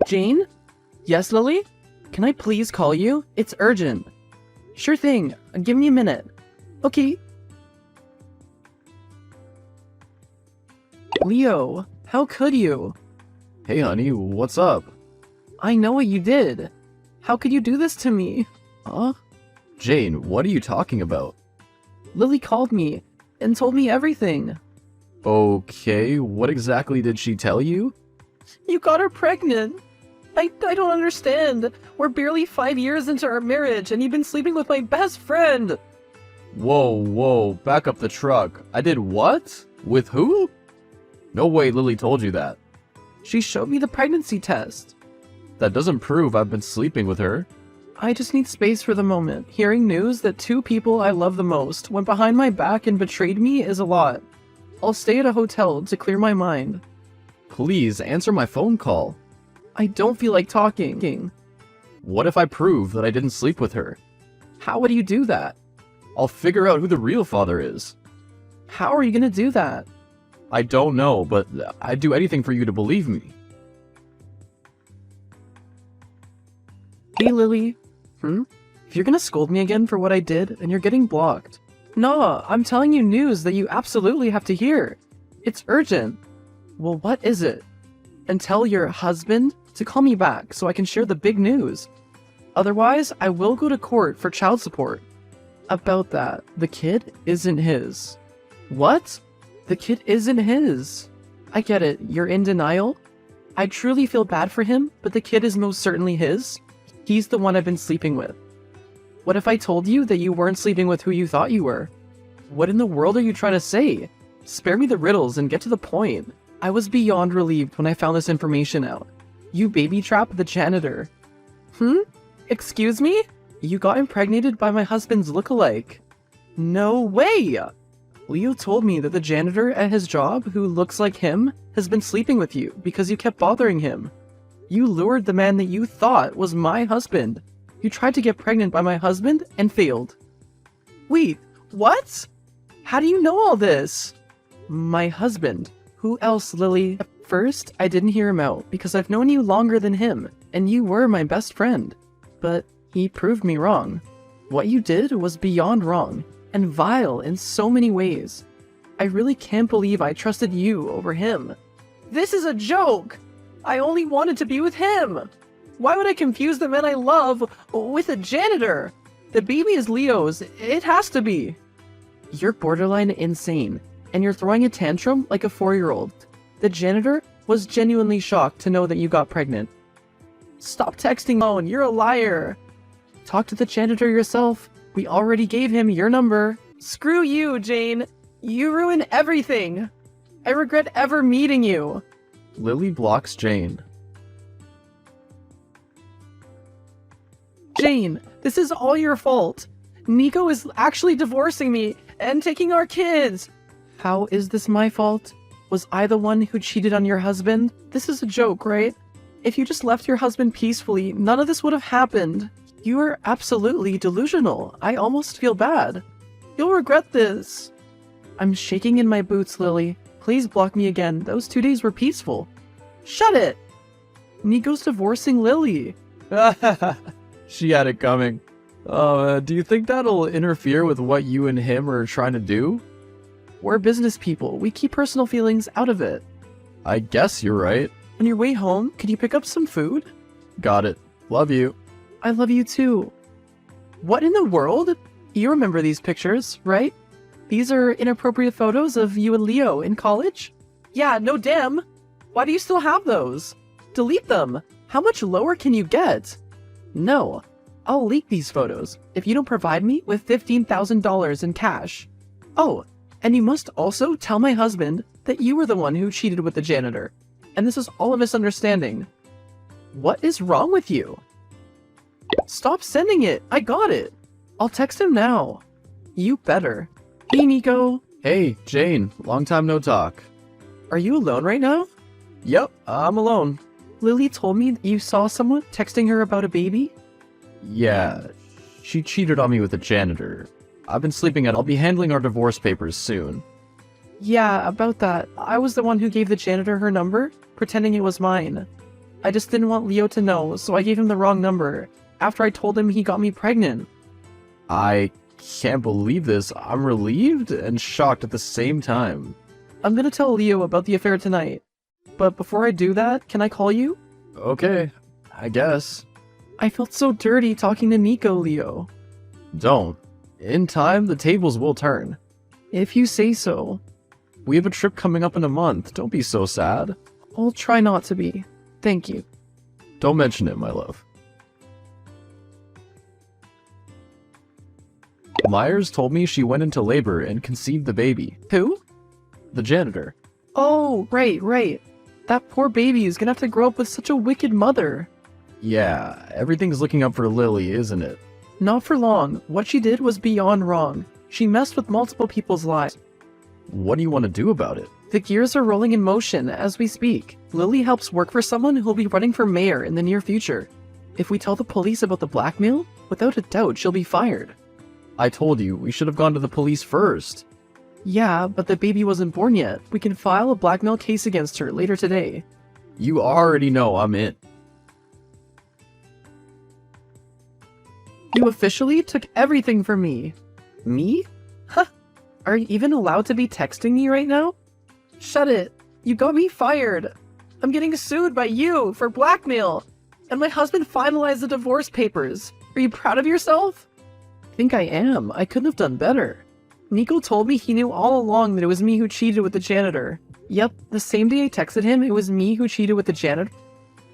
Jane? Yes, Lily? Can I please call you? It's urgent. Sure thing. Give me a minute. Okay. Leo, how could you? Hey honey, what's up? I know what you did. How could you do this to me? Huh? Jane, what are you talking about? Lily called me and told me everything. Okay, what exactly did she tell you? You got her pregnant. I don't understand. We're barely 5 years into our marriage and you've been sleeping with my best friend. Whoa, back up the truck. I did what? With who? No way Lily told you that. She showed me the pregnancy test. That doesn't prove I've been sleeping with her. I just need space for the moment. Hearing news that 2 people I love the most went behind my back and betrayed me is a lot. I'll stay at a hotel to clear my mind. Please answer my phone call. I don't feel like talking. What if I prove that I didn't sleep with her? How would you do that? I'll figure out who the real father is. How are you gonna do that? I don't know, but I'd do anything for you to believe me. Hey, Lily. If you're gonna scold me again for what I did, then you're getting blocked. No, I'm telling you news that you absolutely have to hear. It's urgent. Well, what is it? And tell your husband to call me back so I can share the big news. Otherwise, I will go to court for child support. About that, the kid isn't his. What? The kid isn't his. I get it, you're in denial. I truly feel bad for him, but the kid is most certainly his. He's the one I've been sleeping with. What if I told you that you weren't sleeping with who you thought you were? What in the world are you trying to say? Spare me the riddles and get to the point. I was beyond relieved when I found this information out. You baby-trapped the janitor. Excuse me? You got impregnated by my husband's look-alike. No way! Leo told me that the janitor at his job, who looks like him, has been sleeping with you because you kept bothering him. You lured the man that you thought was my husband. You tried to get pregnant by my husband and failed. Wait, what? How do you know all this? My husband. Who else, Lily? At first, I didn't hear him out because I've known you longer than him, and you were my best friend. But he proved me wrong. What you did was beyond wrong, and vile in so many ways. I really can't believe I trusted you over him. This is a joke! I only wanted to be with him! Why would I confuse the man I love with a janitor? The baby is Leo's. It has to be. You're borderline insane, and you're throwing a tantrum like a 4-year-old. The janitor was genuinely shocked to know that you got pregnant. Stop texting Owen, you're a liar. Talk to the janitor yourself. We already gave him your number. Screw you, Jane. You ruined everything. I regret ever meeting you. Lily blocks Jane. Jane, this is all your fault. Nico is actually divorcing me and taking our kids. How is this my fault? Was I the one who cheated on your husband? This is a joke, right? If you just left your husband peacefully, none of this would have happened. You are absolutely delusional. I almost feel bad. You'll regret this. I'm shaking in my boots, Lily. Please block me again. Those 2 days were peaceful. Shut it! Nico's divorcing Lily. She had it coming. Do you think that'll interfere with what you and him are trying to do? We're business people. We keep personal feelings out of it. I guess you're right. On your way home, can you pick up some food? Got it. Love you. I love you too. What in the world? You remember these pictures, right? These are inappropriate photos of you and Leo in college? Yeah, no damn. Why do you still have those? Delete them. How much lower can you get? No. I'll leak these photos if you don't provide me with $15,000 in cash. Oh, and you must also tell my husband that you were the one who cheated with the janitor. And this is all a misunderstanding. What is wrong with you? Stop sending it! I got it! I'll text him now. You better. Hey, Nico. Hey, Jane. Long time no talk. Are you alone right now? Yep, I'm alone. Lily told me that you saw someone texting her about a baby? Yeah, she cheated on me with a janitor. I've been sleeping I'll be handling our divorce papers soon. Yeah, about that. I was the one who gave the janitor her number, pretending it was mine. I just didn't want Leo to know, so I gave him the wrong number, after I told him he got me pregnant. I can't believe this. I'm relieved and shocked at the same time. I'm gonna tell Leo about the affair tonight. But before I do that, can I call you? Okay, I guess. I felt so dirty talking to Nico, Leo. Don't. In time, the tables will turn. If you say so. We have a trip coming up in a month. Don't be so sad. I'll try not to be. Thank you. Don't mention it, my love. Myers told me she went into labor and conceived the baby. Who? The janitor. Oh, right. That poor baby is gonna have to grow up with such a wicked mother. Yeah, everything's looking up for Lily, isn't it? Not for long. What she did was beyond wrong. She messed with multiple people's lives. What do you want to do about it? The gears are rolling in motion as we speak. Lily helps work for someone who'll be running for mayor in the near future. If we tell the police about the blackmail, without a doubt she'll be fired. I told you, we should have gone to the police first. Yeah, but the baby wasn't born yet. We can file a blackmail case against her later today. You already know I'm in. You officially took everything from me. Me? Huh. Are you even allowed to be texting me right now? Shut it. You got me fired. I'm getting sued by you for blackmail. And my husband finalized the divorce papers. Are you proud of yourself? I think I am. I couldn't have done better. Nico told me he knew all along that it was me who cheated with the janitor. Yep, the same day I texted him it was me who cheated with the janitor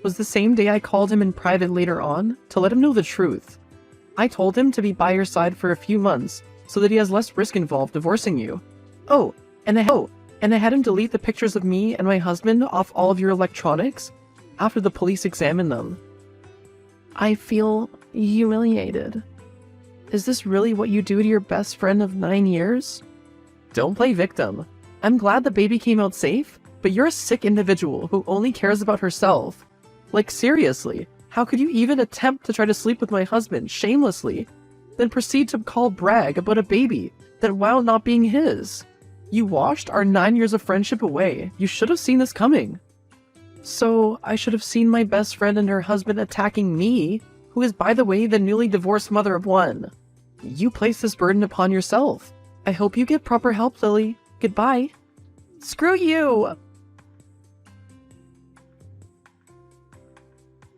was the same day I called him in private later on to let him know the truth. I told him to be by your side for a few months so that he has less risk involved divorcing you. And I had him delete the pictures of me and my husband off all of your electronics after the police examined them. I feel humiliated. Is this really what you do to your best friend of 9 years? Don't play victim. I'm glad the baby came out safe, but you're a sick individual who only cares about herself. Like seriously, how could you even attempt to try to sleep with my husband shamelessly, then proceed to call brag about a baby that wound not being his? You washed our 9 years of friendship away. You should have seen this coming. So, I should have seen my best friend and her husband attacking me, who is, by the way, the newly divorced mother of one. You place this burden upon yourself. I hope you get proper help, Lily. Goodbye. Screw you!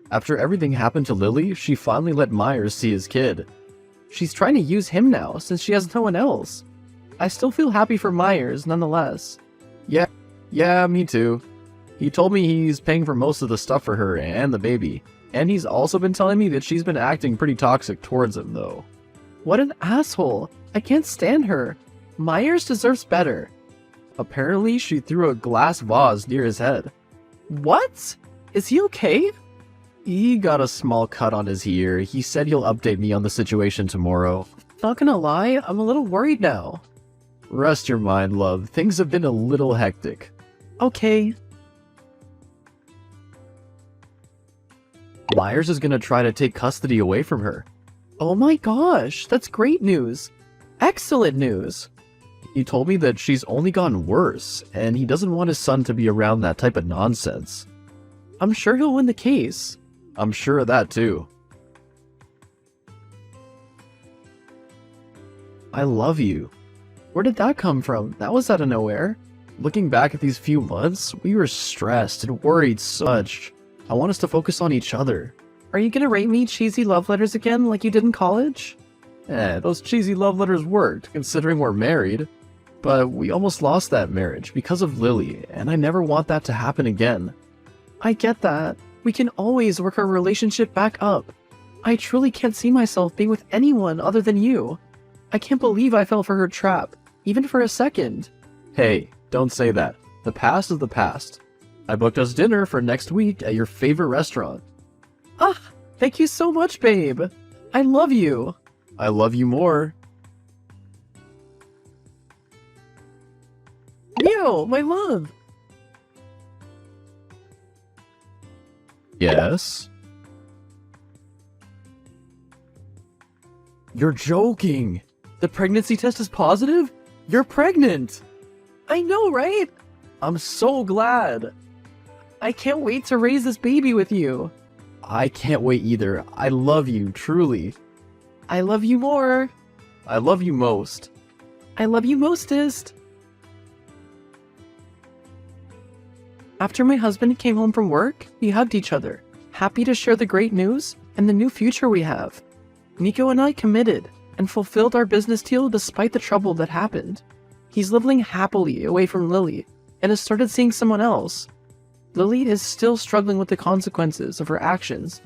After everything happened to Lily, she finally let Myers see his kid. She's trying to use him now, since she has no one else. I still feel happy for Myers, nonetheless. Yeah, me too. He told me he's paying for most of the stuff for her and the baby. And he's also been telling me that she's been acting pretty toxic towards him, though. What an asshole. I can't stand her. Myers deserves better. Apparently, she threw a glass vase near his head. What? Is he okay? He got a small cut on his ear. He said he'll update me on the situation tomorrow. Not gonna lie, I'm a little worried now. Rest your mind, love. Things have been a little hectic. Okay. Myers is gonna try to take custody away from her. Oh my gosh, that's great news. Excellent news. He told me that she's only gotten worse, and he doesn't want his son to be around that type of nonsense. I'm sure he'll win the case. I'm sure of that too. I love you. Where did that come from? That was out of nowhere. Looking back at these few months, we were stressed and worried so much. I want us to focus on each other. Are you gonna rate me cheesy love letters again like you did in college? Those cheesy love letters worked, considering we're married. But we almost lost that marriage because of Lily, and I never want that to happen again. I get that. We can always work our relationship back up. I truly can't see myself being with anyone other than you. I can't believe I fell for her trap, even for a second. Hey, don't say that. The past is the past. I booked us dinner for next week at your favorite restaurant. Ah, thank you so much, babe. I love you. I love you more. Leo, my love. Yes? You're joking. The pregnancy test is positive? You're pregnant. I know, right? I'm so glad. I can't wait to raise this baby with you. I can't wait either. I love you, truly. I love you more. I love you most. I love you mostest. After my husband came home from work, we hugged each other, happy to share the great news and the new future we have. Nico and I committed and fulfilled our business deal despite the trouble that happened. He's living happily away from Lily and has started seeing someone else. Lily is still struggling with the consequences of her actions.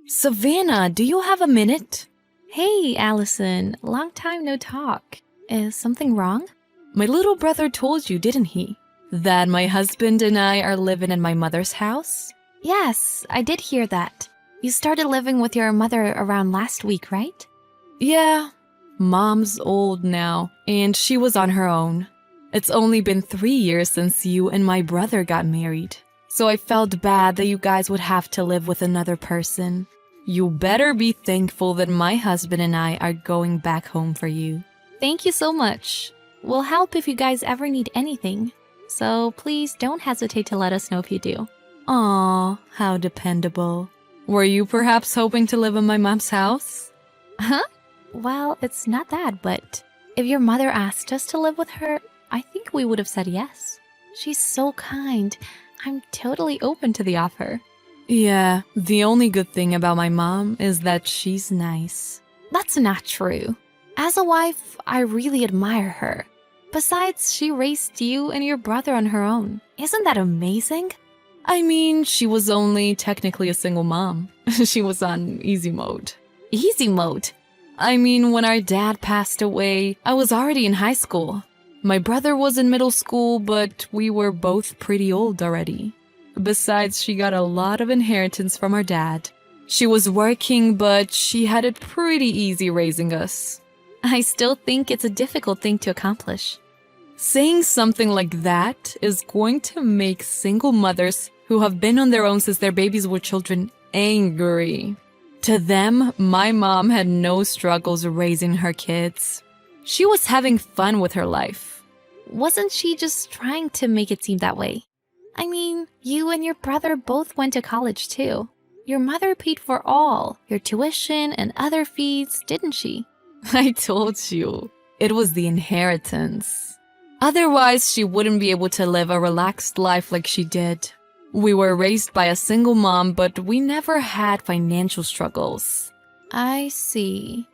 Savannah, do you have a minute? Hey, Allison, long time no talk. Is something wrong? My little brother told you, didn't he? That my husband and I are living in my mother's house? Yes, I did hear that. You started living with your mother around last week, right? Yeah. Mom's old now, and she was on her own. It's only been 3 years since you and my brother got married, so I felt bad that you guys would have to live with another person. You better be thankful that my husband and I are going back home for you. Thank you so much. We'll help if you guys ever need anything, so please don't hesitate to let us know if you do. Aw, how dependable. Were you perhaps hoping to live in my mom's house? Huh? Well, it's not that, but if your mother asked us to live with her, I think we would have said yes. She's so kind. I'm totally open to the offer. Yeah, the only good thing about my mom is that she's nice. That's not true. As a wife, I really admire her. Besides, she raised you and your brother on her own. Isn't that amazing? I mean, she was only technically a single mom. She was on easy mode. Easy mode? I mean, when our dad passed away, I was already in high school. My brother was in middle school, but we were both pretty old already. Besides, she got a lot of inheritance from her dad. She was working, but she had it pretty easy raising us. I still think it's a difficult thing to accomplish. Saying something like that is going to make single mothers who have been on their own since their babies were children angry. To them, my mom had no struggles raising her kids. She was having fun with her life. Wasn't she just trying to make it seem that way? I mean, you and your brother both went to college too. Your mother paid for all, your tuition and other fees, didn't she? I told you, it was the inheritance. Otherwise, she wouldn't be able to live a relaxed life like she did. We were raised by a single mom, but we never had financial struggles. I see.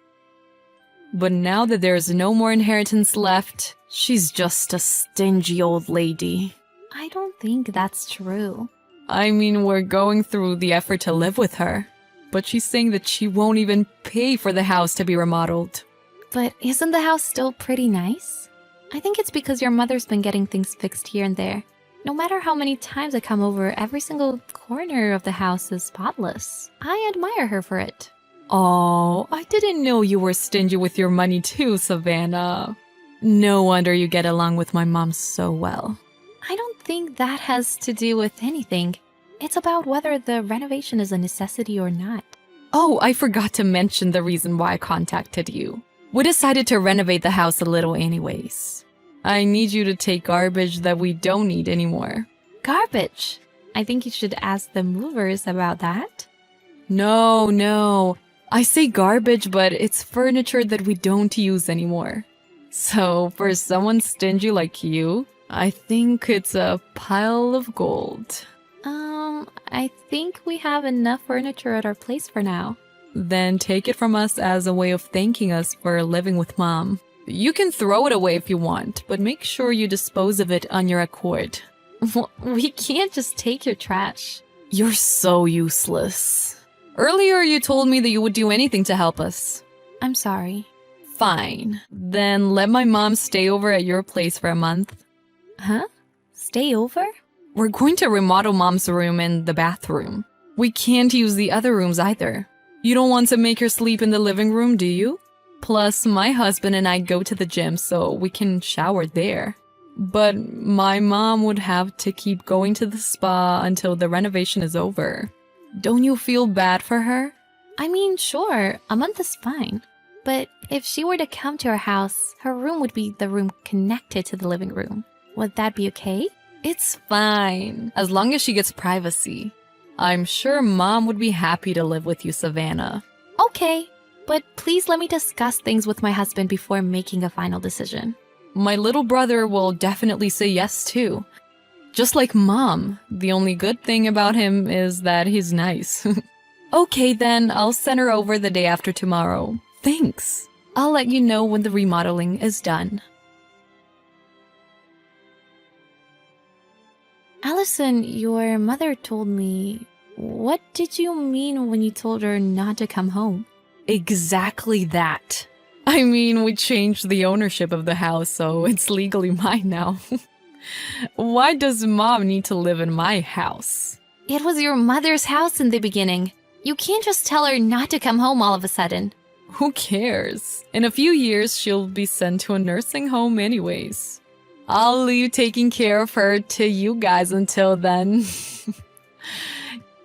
But now that there's no more inheritance left, she's just a stingy old lady. I don't think that's true. I mean, we're going through the effort to live with her, but she's saying that she won't even pay for the house to be remodeled. But isn't the house still pretty nice? I think it's because your mother's been getting things fixed here and there. No matter how many times I come over, every single corner of the house is spotless. I admire her for it. Oh, I didn't know you were stingy with your money too, Savannah. No wonder you get along with my mom so well. I don't think that has to do with anything. It's about whether the renovation is a necessity or not. Oh, I forgot to mention the reason why I contacted you. We decided to renovate the house a little anyways. I need you to take garbage that we don't need anymore. Garbage? I think you should ask the movers about that. No. I say garbage, but it's furniture that we don't use anymore. So, for someone stingy like you, I think it's a pile of gold. I think we have enough furniture at our place for now. Then take it from us as a way of thanking us for living with Mom. You can throw it away if you want, but make sure you dispose of it on your accord. We can't just take your trash. You're so useless. Earlier you told me that you would do anything to help us. I'm sorry. Fine. Then let my mom stay over at your place for a month. Huh? Stay over? We're going to remodel Mom's room and the bathroom. We can't use the other rooms either. You don't want to make her sleep in the living room, do you? Plus, my husband and I go to the gym, so we can shower there. But my mom would have to keep going to the spa until the renovation is over. Don't you feel bad for her? I mean, sure, a month is fine. But if she were to come to our house, her room would be the room connected to the living room. Would that be okay? It's fine, as long as she gets privacy. I'm sure Mom would be happy to live with you, Savannah. Okay, but please let me discuss things with my husband before making a final decision. My little brother will definitely say yes too. Just like Mom, the only good thing about him is that he's nice. Okay then, I'll send her over the day after tomorrow. Thanks. I'll let you know when the remodeling is done. Allison, your mother told me... What did you mean when you told her not to come home? Exactly that. I mean, we changed the ownership of the house, so it's legally mine now. Why does Mom need to live in my house? It was your mother's house in the beginning. You can't just tell her not to come home all of a sudden. Who cares? In a few years, she'll be sent to a nursing home anyways. I'll leave taking care of her to you guys until then.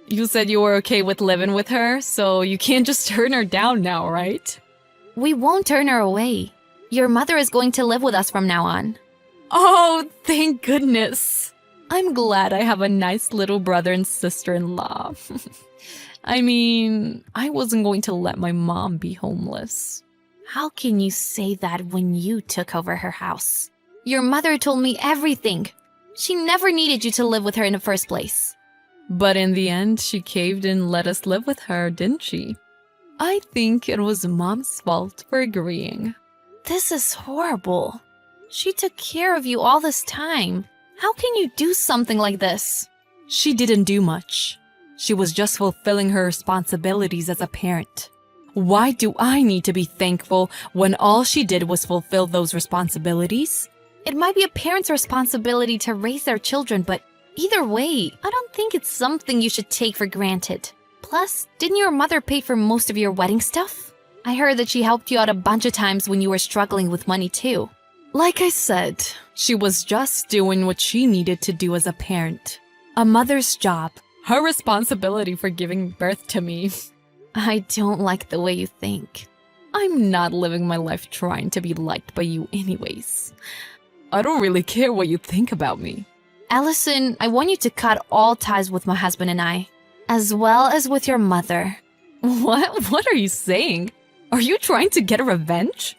You said you were okay with living with her, so you can't just turn her down now, right? We won't turn her away. Your mother is going to live with us from now on. Oh, thank goodness. I'm glad I have a nice little brother and sister-in-law. I mean, I wasn't going to let my mom be homeless. How can you say that when you took over her house? Your mother told me everything. She never needed you to live with her in the first place. But in the end, she caved and let us live with her, didn't she? I think it was Mom's fault for agreeing. This is horrible. She took care of you all this time. How can you do something like this? She didn't do much. She was just fulfilling her responsibilities as a parent. Why do I need to be thankful when all she did was fulfill those responsibilities? It might be a parent's responsibility to raise their children, but either way, I don't think it's something you should take for granted. Plus, didn't your mother pay for most of your wedding stuff? I heard that she helped you out a bunch of times when you were struggling with money too. Like I said, she was just doing what she needed to do as a parent. A mother's job. Her responsibility for giving birth to me. I don't like the way you think. I'm not living my life trying to be liked by you anyways. I don't really care what you think about me. Allison, I want you to cut all ties with my husband and I, as well as with your mother. What are you saying? Are you trying to get a revenge?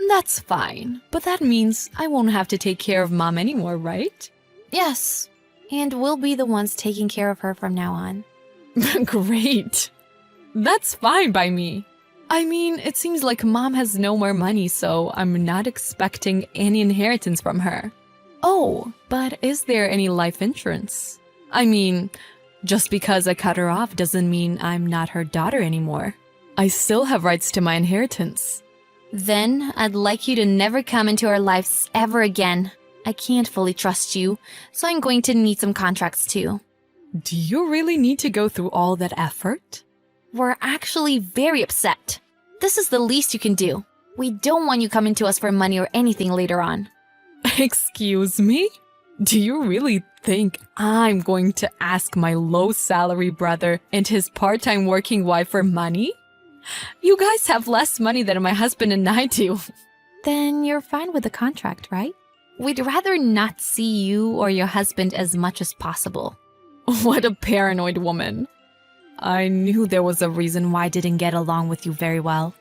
That's fine, but that means I won't have to take care of Mom anymore, right? Yes. And we'll be the ones taking care of her from now on. Great. That's fine by me. I mean, it seems like Mom has no more money, so I'm not expecting any inheritance from her. Oh, but is there any life insurance? I mean, just because I cut her off doesn't mean I'm not her daughter anymore. I still have rights to my inheritance. Then I'd like you to never come into our lives ever again. I can't fully trust you, so I'm going to need some contracts too. Do you really need to go through all that effort? We're actually very upset. This is the least you can do. We don't want you coming to us for money or anything later on. Excuse me? Do you really think I'm going to ask my low-salary brother and his part-time working wife for money? You guys have less money than my husband and I do. Then you're fine with the contract, right? We'd rather not see you or your husband as much as possible. What a paranoid woman. I knew there was a reason why I didn't get along with you very well.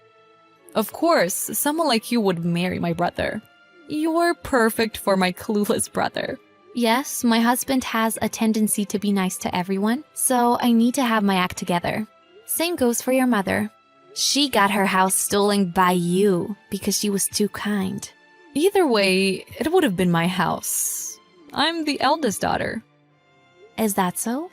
Of course, someone like you would marry my brother. You're perfect for my clueless brother. Yes, my husband has a tendency to be nice to everyone, so I need to have my act together. Same goes for your mother. She got her house stolen by you because she was too kind. Either way, it would have been my house. I'm the eldest daughter. Is that so?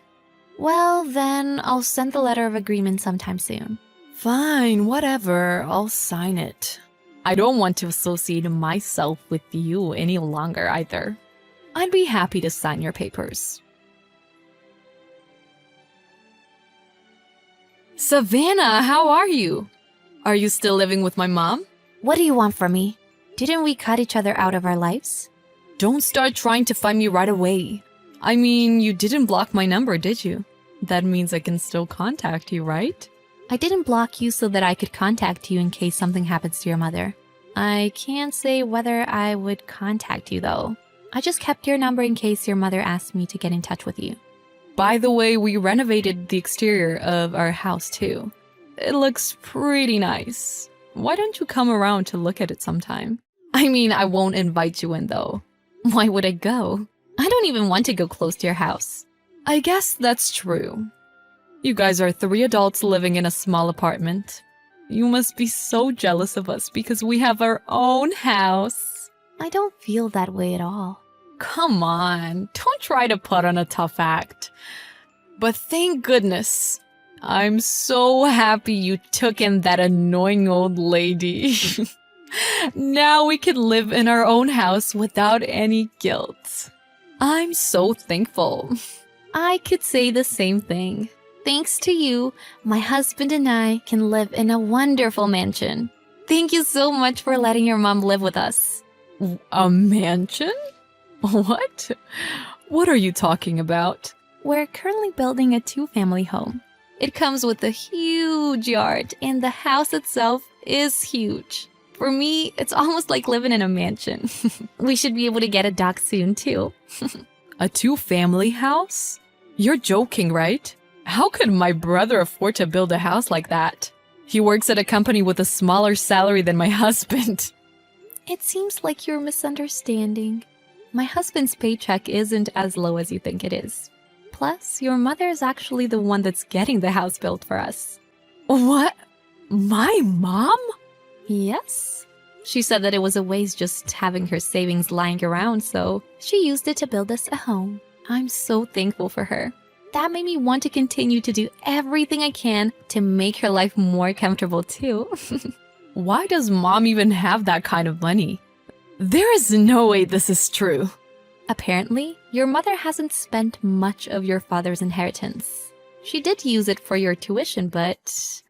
Well, then I'll send the letter of agreement sometime soon. Fine, whatever. I'll sign it. I don't want to associate myself with you any longer either. I'd be happy to sign your papers. Savannah, how are you? Are you still living with my mom? What do you want from me? Didn't we cut each other out of our lives? Don't start trying to find me right away. I mean, you didn't block my number, did you? That means I can still contact you, right? I didn't block you so that I could contact you in case something happens to your mother. I can't say whether I would contact you, though. I just kept your number in case your mother asked me to get in touch with you. By the way, we renovated the exterior of our house too. It looks pretty nice. Why don't you come around to look at it sometime? I mean, I won't invite you in though. Why would I go? I don't even want to go close to your house. I guess that's true. You guys are 3 adults living in a small apartment. You must be so jealous of us because we have our own house. I don't feel that way at all. Come on, don't try to put on a tough act. But thank goodness, I'm so happy you took in that annoying old lady. Now we can live in our own house without any guilt. I'm so thankful. I could say the same thing. Thanks to you, my husband and I can live in a wonderful mansion. Thank you so much for letting your mom live with us. A mansion? What? What are you talking about? We're currently building a 2-family home. It comes with a huge yard, and the house itself is huge. For me, it's almost like living in a mansion. We should be able to get a dog soon, too. A 2-family house? You're joking, right? How could my brother afford to build a house like that? He works at a company with a smaller salary than my husband. It seems like you're misunderstanding. My husband's paycheck isn't as low as you think it is. Plus, your mother is actually the one that's getting the house built for us. What? My mom? Yes. She said that it was a waste just having her savings lying around, so she used it to build us a home. I'm so thankful for her. That made me want to continue to do everything I can to make her life more comfortable too. Why does mom even have that kind of money? There is no way this is true. Apparently, your mother hasn't spent much of your father's inheritance. She did use it for your tuition, but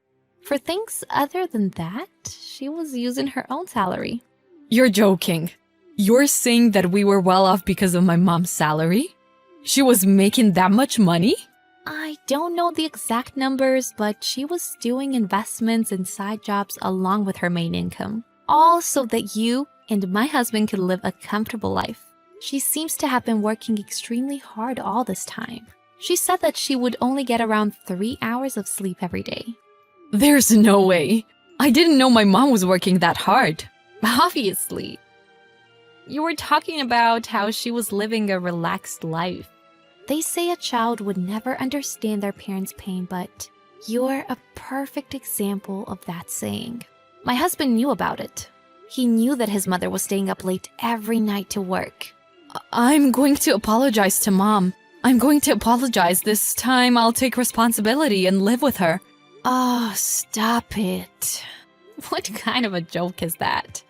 for things other than that, she was using her own salary. You're joking. You're saying that we were well off because of my mom's salary? She was making that much money? I don't know the exact numbers, but she was doing investments and side jobs along with her main income. All so that you and my husband could live a comfortable life. She seems to have been working extremely hard all this time. She said that she would only get around 3 hours of sleep every day. There's no way. I didn't know my mom was working that hard. Obviously. You were talking about how she was living a relaxed life. They say a child would never understand their parents' pain, but you're a perfect example of that saying. My husband knew about it. He knew that his mother was staying up late every night to work. I'm going to apologize to Mom. I'm going to apologize. This time I'll take responsibility and live with her. Oh, stop it. What kind of a joke is that?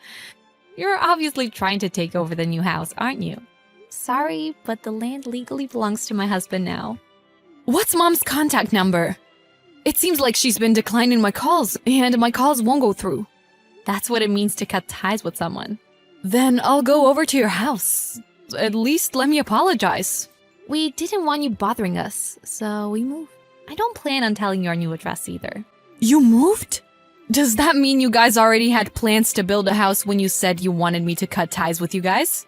You're obviously trying to take over the new house, aren't you? Sorry, but the land legally belongs to my husband now. What's Mom's contact number? It seems like she's been declining my calls, and my calls won't go through. That's what it means to cut ties with someone. Then I'll go over to your house. At least let me apologize. We didn't want you bothering us, so we moved. I don't plan on telling you our new address either. You moved? Does that mean you guys already had plans to build a house when you said you wanted me to cut ties with you guys?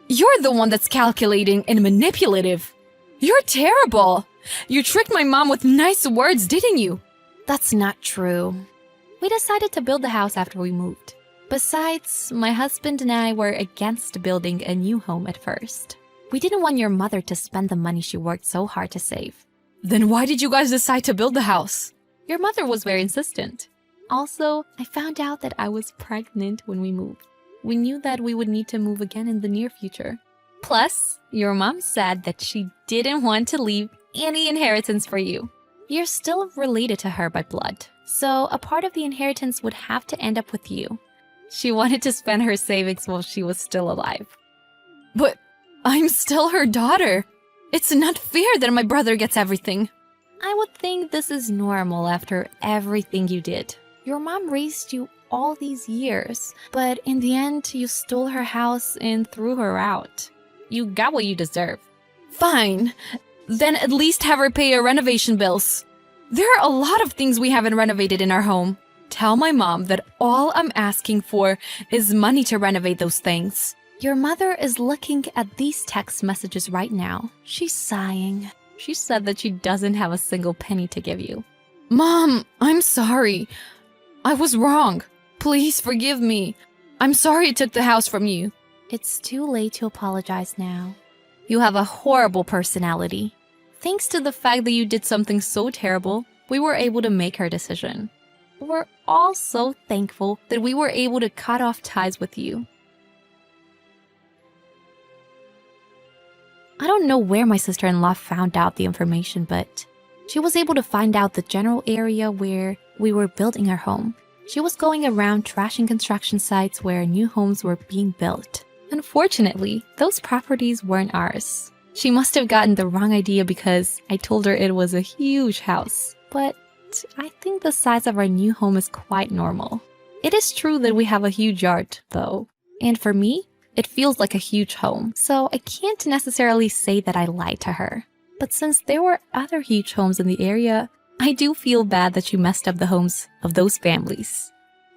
You're the one that's calculating and manipulative. You're terrible. You tricked my mom with nice words, didn't you? That's not true. We decided to build the house after we moved. Besides, my husband and I were against building a new home at first. We didn't want your mother to spend the money she worked so hard to save. Then why did you guys decide to build the house? Your mother was very insistent. Also, I found out that I was pregnant when we moved. We knew that we would need to move again in the near future. Plus, your mom said that she didn't want to leave any inheritance for you. You're still related to her by blood, so a part of the inheritance would have to end up with you. She wanted to spend her savings while she was still alive. But I'm still her daughter. It's not fair that my brother gets everything. I would think this is normal after everything you did. Your mom raised you all these years, but in the end, you stole her house and threw her out. You got what you deserve. Fine. Then at least have her pay your renovation bills. There are a lot of things we haven't renovated in our home. Tell my mom that all I'm asking for is money to renovate those things. Your mother is looking at these text messages right now. She's sighing. She said that she doesn't have a single penny to give you. Mom, I'm sorry. I was wrong. Please forgive me. I'm sorry I took the house from you. It's too late to apologize now. You have a horrible personality. Thanks to the fact that you did something so terrible, we were able to make our decision. We're all so thankful that we were able to cut off ties with you. I don't know where my sister-in-law found out the information, but she was able to find out the general area where we were building our home. She was going around trashing construction sites where new homes were being built. Unfortunately, those properties weren't ours. She must have gotten the wrong idea because I told her it was a huge house. But I think the size of our new home is quite normal. It is true that we have a huge yard, though. And for me, it feels like a huge home. So I can't necessarily say that I lied to her. But since there were other huge homes in the area, I do feel bad that she messed up the homes of those families.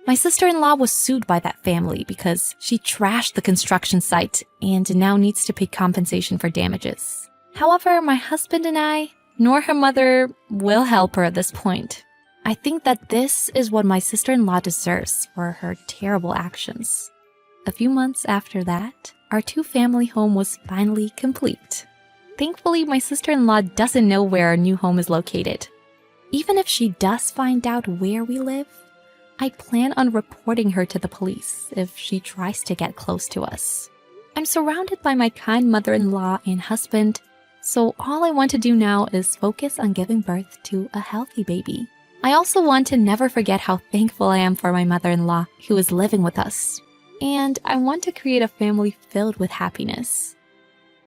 My sister-in-law was sued by that family because she trashed the construction site and now needs to pay compensation for damages. However, my husband and I, nor her mother, will help her at this point. I think that this is what my sister-in-law deserves for her terrible actions. A few months after that, our two-family home was finally complete. Thankfully, my sister-in-law doesn't know where our new home is located. Even if she does find out where we live, I plan on reporting her to the police if she tries to get close to us. I'm surrounded by my kind mother-in-law and husband, so all I want to do now is focus on giving birth to a healthy baby. I also want to never forget how thankful I am for my mother-in-law who is living with us. And I want to create a family filled with happiness.